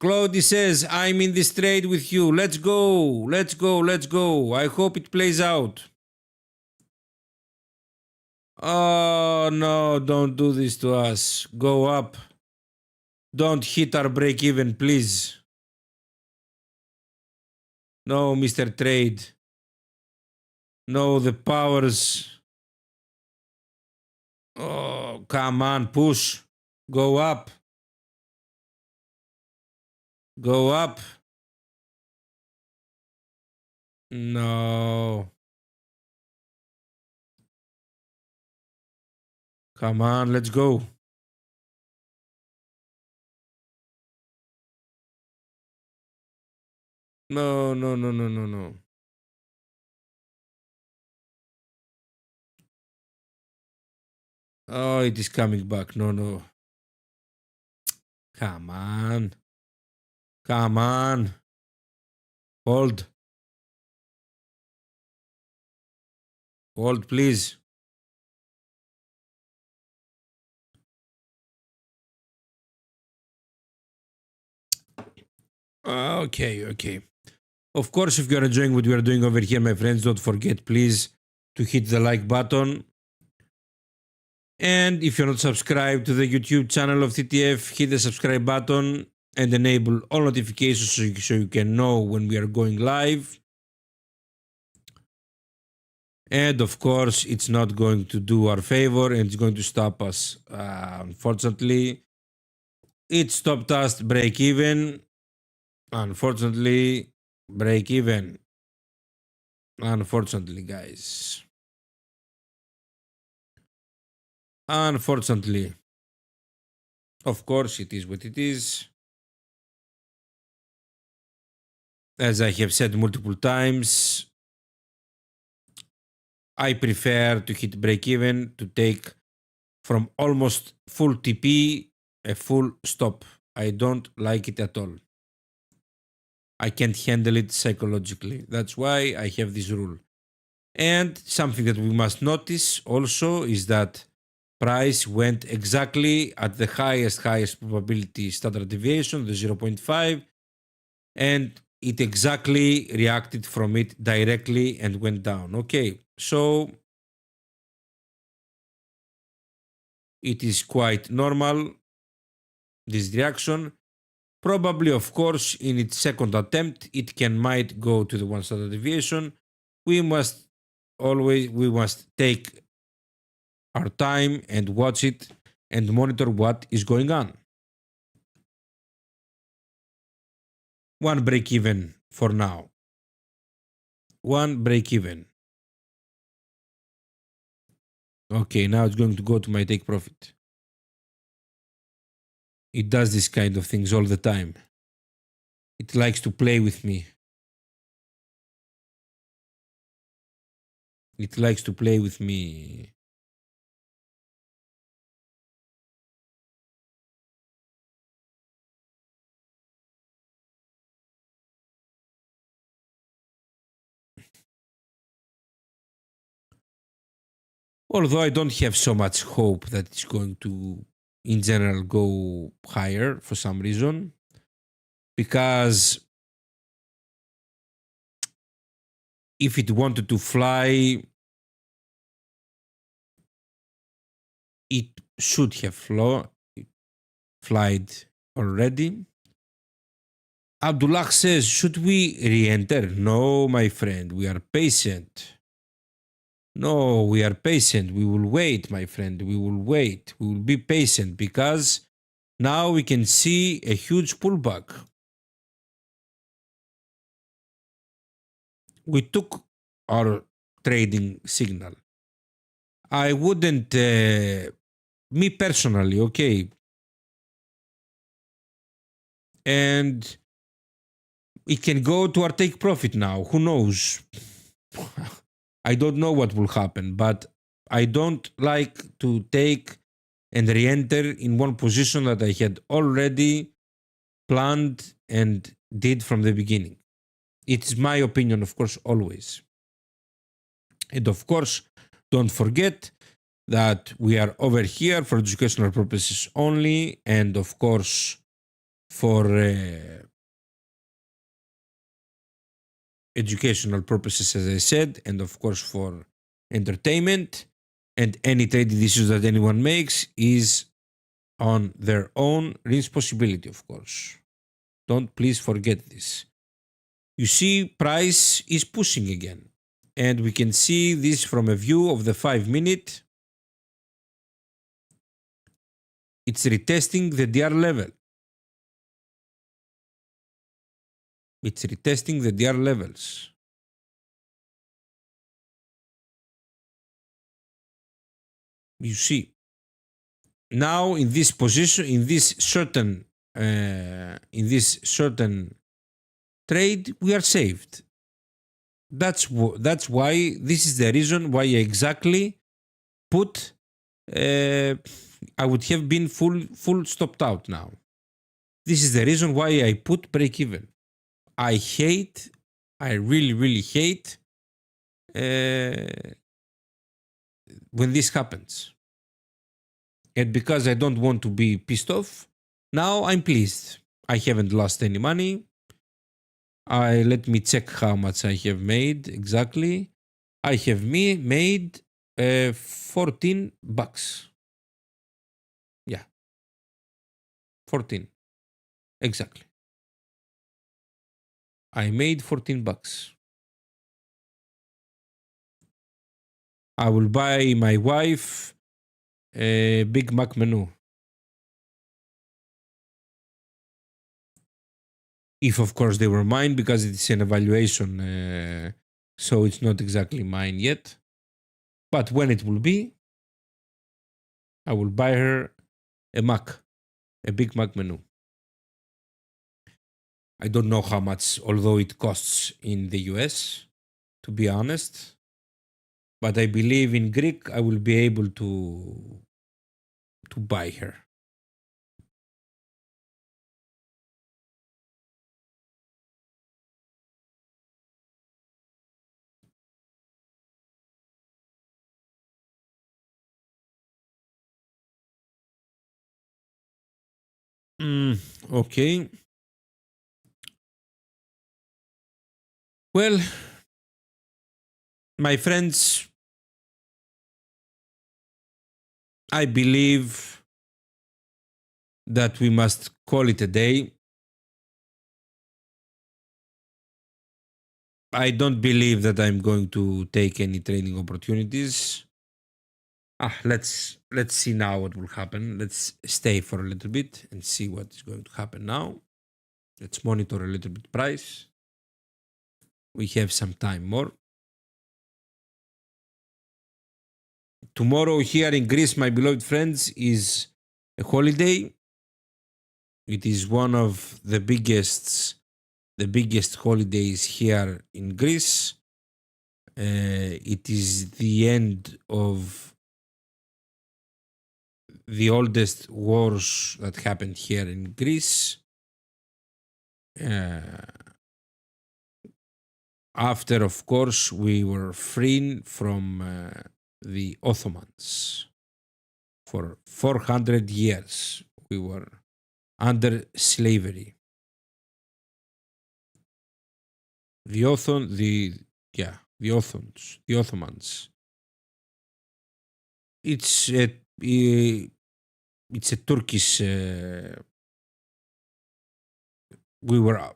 Claudy says, I'm in this trade with you. Let's go. Let's go. Let's go. I hope it plays out. Oh, no, don't do this to us. Go up. Don't hit our break even, please. No, Mr. Trade. No, the powers. Oh, come on, push. Go up. Go up. No. Come on, let's go. No, no, no, no, no, no. Oh, it is coming back. No, no. Come on. Come on. Hold. Hold, please. Okay, okay. Of course, if you're enjoying what we are doing over here, my friends, don't forget, please, to hit the like button. And if you're not subscribed to the YouTube channel of TTF, hit the subscribe button and enable all notifications so you can know when we are going live. And of course, it's not going to do our favor and it's going to stop us. Unfortunately, it stopped us break even. Unfortunately, break even. Unfortunately, guys. Unfortunately. Of course, it is what it is. As I have said multiple times, I prefer to hit break even to take from almost full TP a full stop. I don't like it at all. I can't handle it psychologically. That's why I have this rule. And something that we must notice also is that price went exactly at the highest probability standard deviation, the 0.5, and it exactly reacted from it directly and went down. Okay, so it is quite normal, this reaction. Probably, of course, in its second attempt, it might go to the one standard deviation. We must take our time and watch it and monitor what is going on. One break even for now. One break even. Okay, now it's going to go to my take profit. It does this kind of things all the time. It likes to play with me. It likes to play with me. Although I don't have so much hope that it's going to, in general, go higher for some reason. Because if it wanted to fly, it should have flied already. Abdullah says, should we re-enter? No, my friend, we are patient. No, we are patient. We will wait, my friend. We will wait. We will be patient because now we can see a huge pullback. We took our trading signal. I wouldn't, me personally, okay. And it can go to our take profit now. Who knows? I don't know what will happen, but I don't like to take and re-enter in one position that I had already planned and did from the beginning. It's my opinion, of course, always. And of course, don't forget that we are over here for educational purposes only, and of course, for educational purposes, as I said, and of course for entertainment. And any trading decisions that anyone makes is on their own responsibility, of course. Don't please forget this. You see, price is pushing again. And we can see this from a view of the 5-minute. It's retesting the DR level. It's retesting the DR levels. You see, now in this position, in this certain trade, we are saved. That's why this is the reason why I exactly put. I would have been full stopped out now. This is the reason why I put break even. I really hate when this happens. And because I don't want to be pissed off, now I'm pleased. I haven't lost any money. Let me check how much I have made exactly. I have made $14. Yeah, 14 exactly. I made $14. I will buy my wife a Big Mac menu. If, of course, they were mine, because it's an evaluation, so it's not exactly mine yet. But when it will be, I will buy her a Big Mac menu. I don't know how much, although it costs in the US, to be honest. But I believe in Greek I will be able to buy her. Okay. Well, my friends, I believe that we must call it a day. I don't believe that I'm going to take any trading opportunities. Let's see now what will happen. Let's stay for a little bit and see what is going to happen now. Let's monitor a little bit price. We have some time more. Tomorrow here in Greece, my beloved friends, is a holiday. It is one of the biggest holidays here in Greece. It is the end of the oldest wars that happened here in Greece. After, of course, we were freed from the Ottomans. For 400 years, we were under slavery. The Ottomans. It's a Turkish. We were,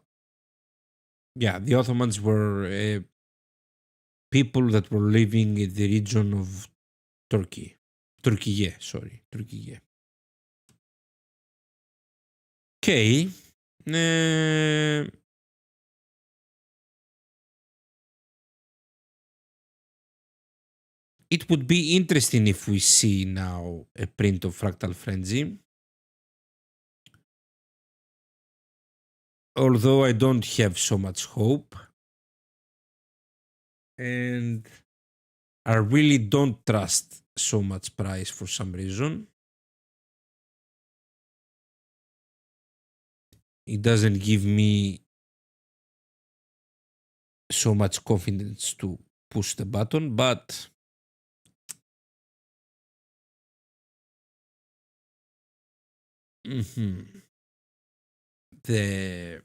the Ottomans were people that were living in the region of Turkey. Turkey. Okay. It would be interesting if we see now a print of Fractal Frenzy. Although I don't have so much hope. And I really don't trust so much price for some reason. It doesn't give me so much confidence to push the button, but the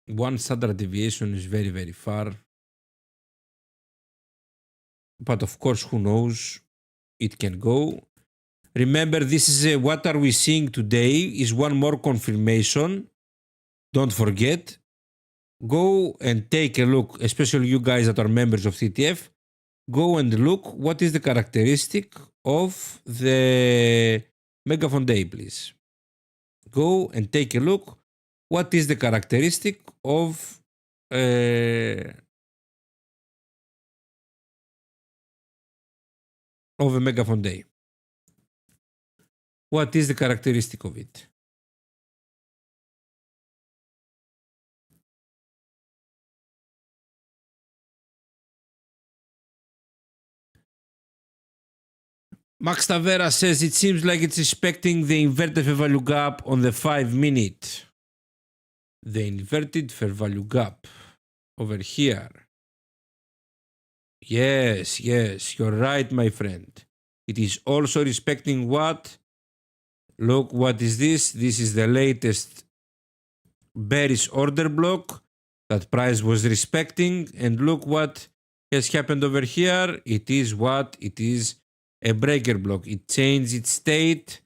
one standard deviation is very, very far. But of course, who knows? It can go. Remember, this is what are we seeing today is one more confirmation. Don't forget. Go and take a look, especially you guys that are members of TTF. Go and look what is the characteristic of the Megaphone Day, please. Go and take a look what is the characteristic of a Megaphone Day. What is the characteristic of it? Max Tavera says it seems like it's respecting the inverted fair value gap on the 5 minute. The inverted fair value gap over here. Yes, you're right, my friend. It is also respecting what? Look, what is this? This is the latest bearish order block that price was respecting. And look what has happened over here. It is what? It is a breaker block. It changed its state.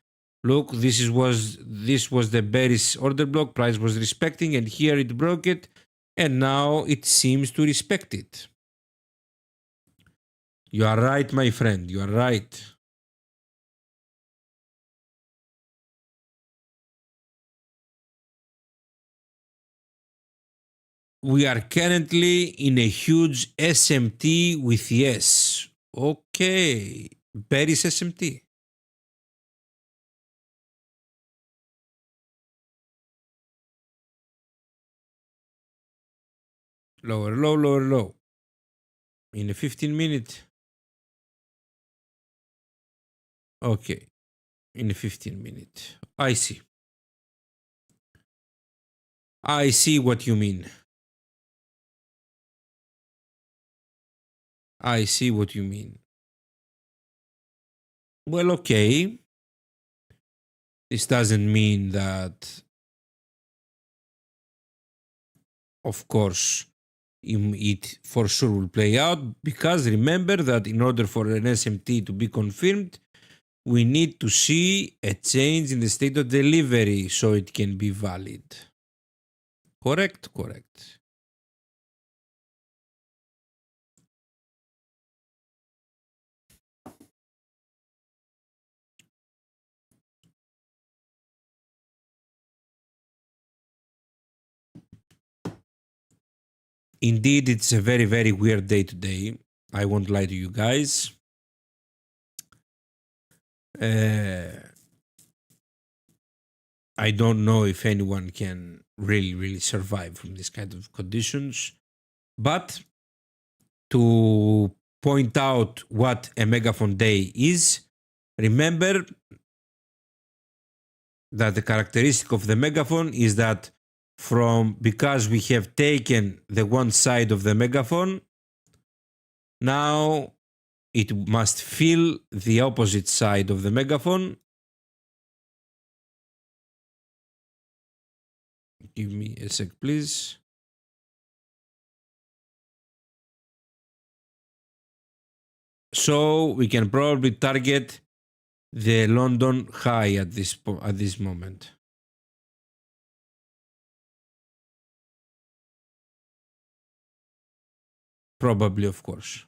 Look, this was the bearish order block. Price was respecting, and here it broke it, and now it seems to respect it. You are right, my friend. You are right. We are currently in a huge SMT with yes. Okay. Bearish SMT. Lower low. In a 15 minute. Okay. In a 15 minute. I see. I see what you mean. I see what you mean. Well, okay. This doesn't mean that, of course, it for sure will play out, because remember that in order for an SMT to be confirmed, we need to see a change in the state of delivery so it can be valid. Correct. Indeed, it's a very, very weird day today. I won't lie to you guys. I don't know if anyone can really survive from this kind of conditions. But to point out what a megaphone day is. Remember that the characteristic of the megaphone is that because we have taken the one side of the megaphone, now it must fill the opposite side of the megaphone. Give me a sec, please. So we can probably target the London high at this moment. Probably, of course.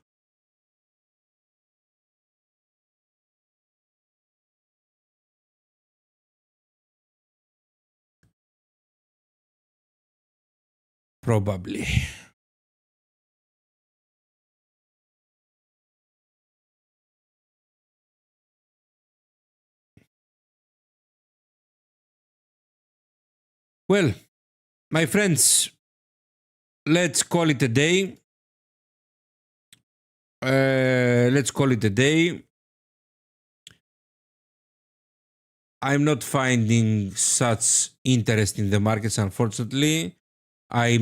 Probably. Well, my friends, let's call it a day. Let's call it a day. I'm not finding such interest in the markets, unfortunately. I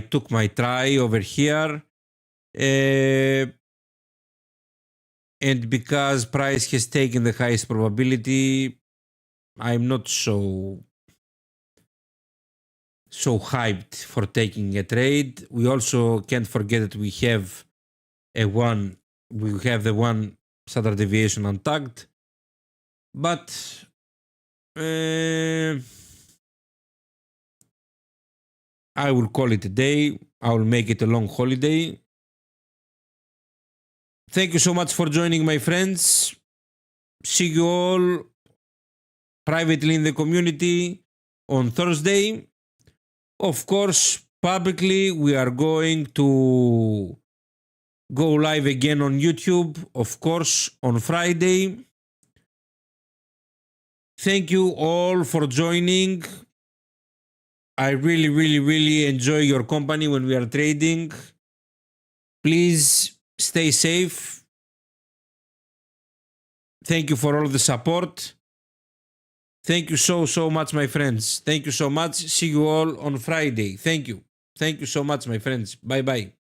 took my try over here. And because price has taken the highest probability, I'm not so hyped for taking a trade. We also can't forget that we have the one standard deviation untagged. But I will call it a day. I will make it a long holiday. Thank you so much for joining, my friends. See you all privately in the community on Thursday. Of course, publicly, we are going to go live again on YouTube, of course, on Friday. Thank you all for joining. I really, really, really enjoy your company when we are trading. Please stay safe. Thank you for all the support. Thank you so much, my friends. Thank you so much. See you all on Friday. Thank you. Thank you so much, my friends. Bye-bye.